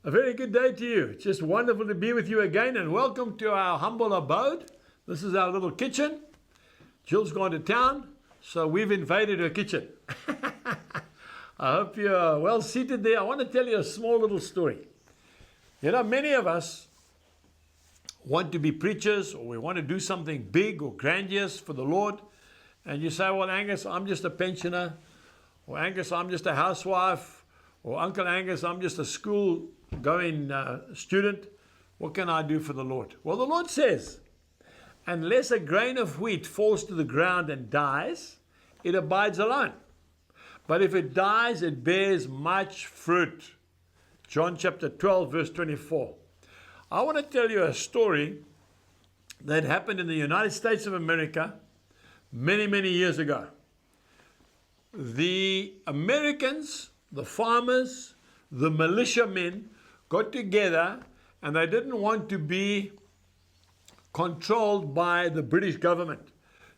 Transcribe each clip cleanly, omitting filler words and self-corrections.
A very good day to you. It's just wonderful to be with you again, and welcome to our humble abode. This is our little kitchen. Jill's gone to town, so we've invaded her kitchen. I hope you're well seated there. I want to tell you a small little story. You know, many of us want to be preachers, or we want to do something big or grandiose for the Lord. And you say, well, Angus, I'm just a pensioner. Or Angus, I'm just a housewife. Or Uncle Angus, I'm just a school-going student. What can I do for the Lord? Well, the Lord says, unless a grain of wheat falls to the ground and dies, it abides alone. But if it dies, it bears much fruit. John chapter 12, verse 24. I want to tell you a story that happened in the United States of America many, many years ago. The Americans, the farmers, the militiamen got together, and they didn't want to be controlled by the British government.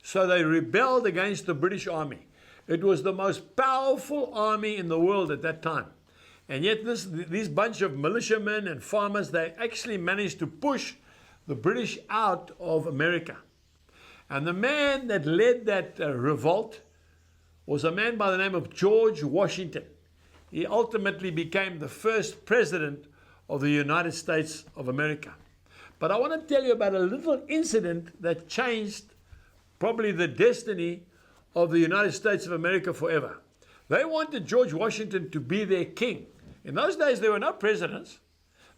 So they rebelled against the British army. It was the most powerful army in the world at that time. And yet these bunch of militiamen and farmers, they actually managed to push the British out of America. And the man that led that revolt was a man by the name of George Washington. He ultimately became the first president of the United States of America. But I want to tell you about a little incident that changed probably the destiny of the United States of America forever. They wanted George Washington to be their king. In those days, there were no presidents.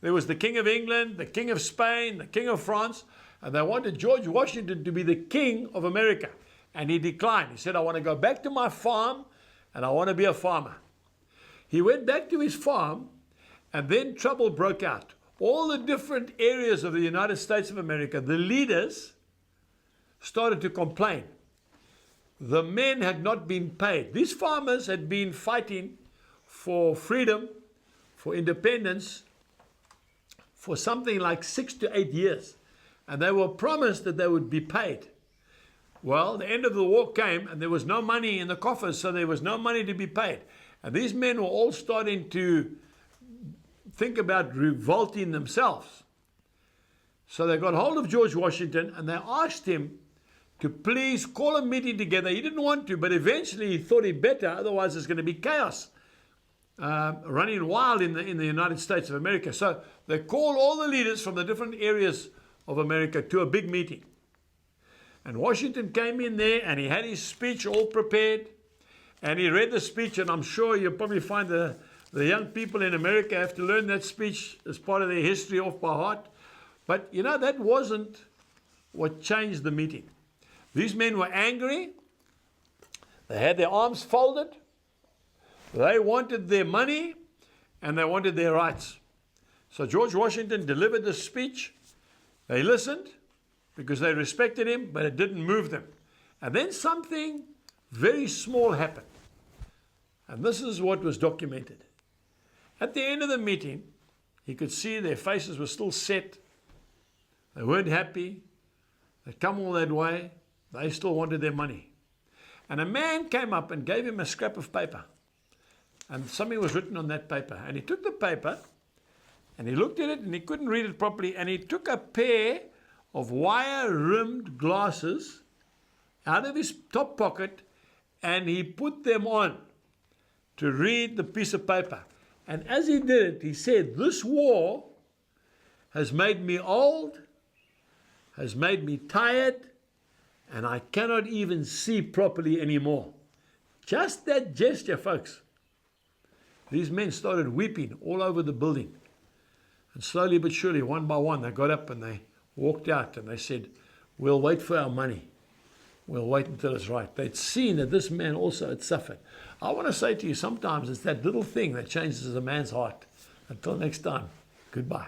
There was the King of England, the King of Spain, the King of France, and they wanted George Washington to be the king of America. And he declined. He said, I want to go back to my farm, and I want to be a farmer. He went back to his farm, and then trouble broke out. All the different areas of the United States of America, the leaders started to complain. The men had not been paid. These farmers had been fighting for freedom, for independence, for something like 6 to 8 years. And they were promised that they would be paid. Well, the end of the war came, and there was no money in the coffers, so there was no money to be paid. And these men were all starting to think about revolting themselves. So they got hold of George Washington, and they asked him to please call a meeting together. He didn't want to, but eventually he thought he'd better, otherwise there's going to be chaos running wild in the United States of America. So they called all the leaders from the different areas of America to a big meeting. And Washington came in there, and he had his speech all prepared, and he read the speech, and I'm sure you'll probably find the young people in America have to learn that speech as part of their history off by heart. But you know, that wasn't what changed the meeting. These men were angry. They had their arms folded. They wanted their money, and they wanted their rights. So George Washington delivered the speech. They listened because they respected him, but it didn't move them. And then something very small happened. And this is what was documented. At the end of the meeting, he could see their faces were still set. They weren't happy. They'd come all that way. They still wanted their money. And a man came up and gave him a scrap of paper. And something was written on that paper. And he took the paper, and he looked at it, and he couldn't read it properly. And he took a pair of wire-rimmed glasses out of his top pocket, and he put them on to read the piece of paper. And as he did it, he said, this war has made me old, has made me tired, and I cannot even see properly anymore. Just that gesture, folks. These men started weeping all over the building. And slowly but surely, one by one, they got up and they walked out, and they said, we'll wait for our money. We'll wait until it's right. They'd seen that this man also had suffered. I want to say to you, sometimes it's that little thing that changes a man's heart. Until next time, goodbye.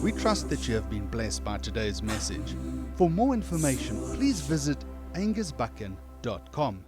We trust that you have been blessed by today's message. For more information, please visit angusbuchan.com.